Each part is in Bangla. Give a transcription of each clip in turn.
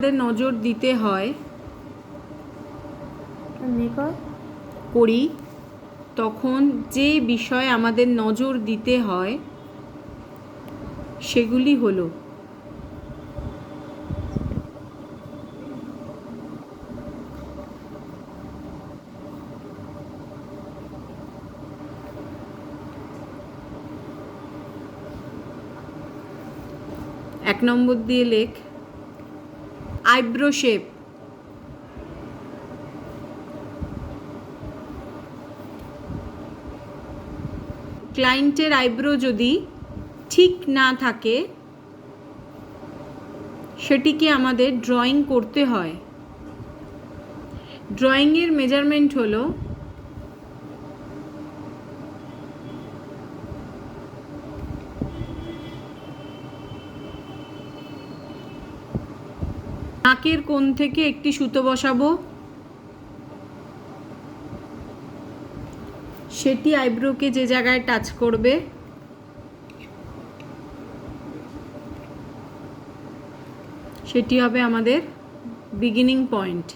নজর দিতে হয় করি তখন যে বিষয়ে আমাদের নজর দিতে হয় সেগুলি হলো এক নম্বর দিয়ে লেখ আইব্রো শেপ। ক্লায়েন্টের আইব্রো যদি ঠিক না থাকে সেটিকে আমাদের ড্রয়িং করতে হয়। ড্রয়িংয়ের মেজারমেন্ট হলো নাকের কোণ থেকে একটি সুতো বসাবো, সেটি আইব্রোকে যে জায়গায় টাচ করবে সেটি হবে আমাদের বিগিনিং পয়েন্ট।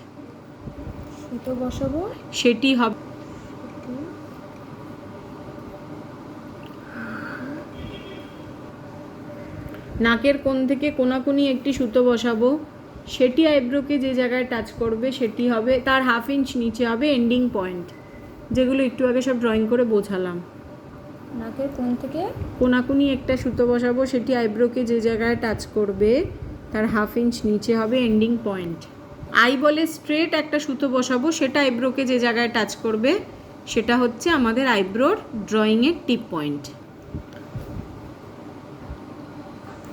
সুতো বসাবো, সেটি হবে নাকের কোণ থেকে কোনাকুনি একটি সুতো বসাবো, সেটি আইব্রোকে যে জায়গায় টাচ করবে সেটি হবে তার হাফ ইঞ্চ নিচে হবে এন্ডিং পয়েন্ট, যেগুলো একটু আগে সব ড্রয়িং করে বোঝালাম। নাকের কোণ থেকে কোনাকুনি একটা সুতো বসাবো, সেটি আইব্রোকে যে জায়গায় টাচ করবে তার হাফ ইঞ্চ নিচে হবে এন্ডিং পয়েন্ট। আই বলে স্ট্রেট একটা সুতো বসাবো, সেটা আইব্রোকে যে জায়গায় টাচ করবে সেটা হচ্ছে আমাদের আইব্রোর ড্রয়িংয়ের টিপ পয়েন্ট।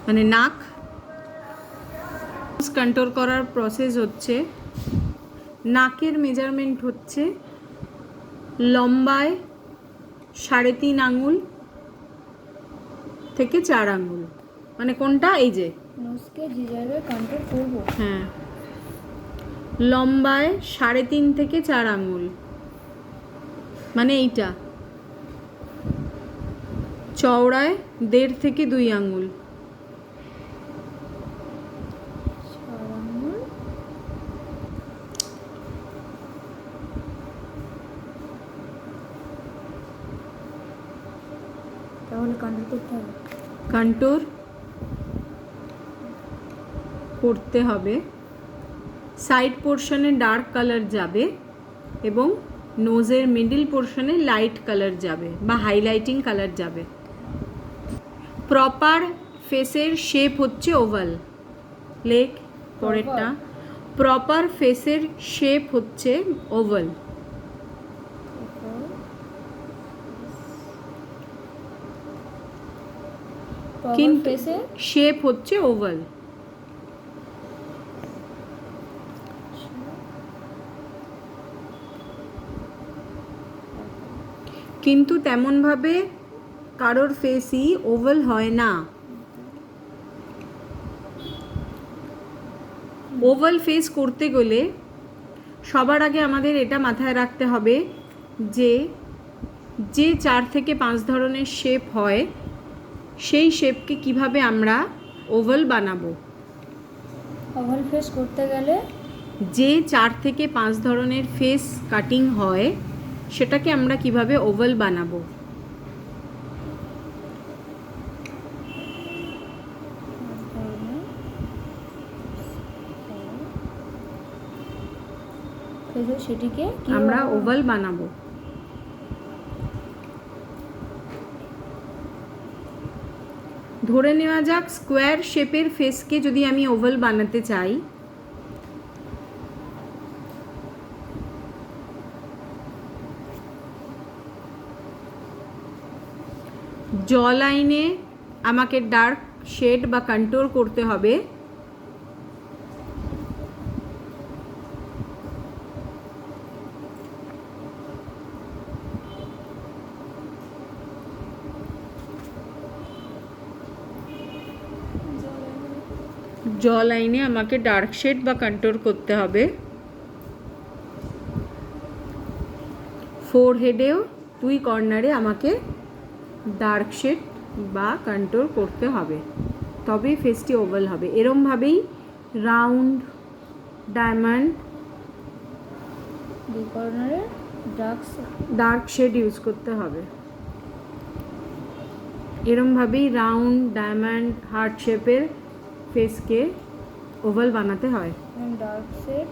মানে নাক কন্ট্রোল করার প্রসেস হচ্ছে নাকের মেজারমেন্ট হচ্ছে লম্বায় 3.5 আঙুল থেকে 4 আঙুল। মানে কোনটা? এই যে নোজকে যে জায়গায় কন্ট্রোল করব, হ্যাঁ, লম্বায় 3.5 থেকে 4 আঙুল, মানে এইটা চওড়ায় 1.5 থেকে 2 আঙুল। তাহলে কন্ট্রোল করতে হবে, কন্ট্রোল করতে হবে। সাইড পোর্শনে ডার্ক কালার যাবে এবং নোজের মিডল পোর্শনে লাইট কালার যাবে বা হাইলাইটিং কালার যাবে। প্রপার ফেসের শেপ হচ্ছে ওভাল। লেখ পরেরটা, প্রপার ফেসের শেপ হচ্ছে ওভাল। কিন্তু ফেসের শেপ হচ্ছে ওভাল। কিন্তু তেমনভাবে কারোর ফেসই ওভাল হয় না। ওভাল ফেস করতে গেলে সবার আগে আমাদের এটা মাথায় রাখতে হবে যে 4 থেকে 5 ধরনের শেপ হয় সেই শেপকে কিভাবে আমরা ওভাল বানাবো। ওভাল ফেস করতে গেলে যে 4 থেকে 5 ধরনের ফেস কাটিং হয় সেটাকে আমরা কিভাবে ওভাল বানাবো। সেটিকে আমরা ওভাল বানাবো। ধরে নেওয়া যাক স্কোয়ার শেপের ফেসকে যদি আমি ওভাল বানাতে চাই, জ লাইনে আমাকে ডার্ক শেড বা কন্ট্রোল করতে হবে। জ লাইনে আমাকে ডার্ক শেড বা কন্ট্রোল করতে হবে। ফোরহেডেও 2 কর্নারে আমাকে ডার্ক শেড বা কন্ট্রোল করতে হবে, তবেই ফেসটি ওভাল হবে। এরমভাবেই রাউন্ড ডায়মন্ড, দুই কর্নারে ডার্ক শেড ইউজ করতে হবে। এরমভাবেই রাউন্ড, ডায়মন্ড, হার্ট শেপের ফেসকে ওভাল বানাতে হয়। Dark shade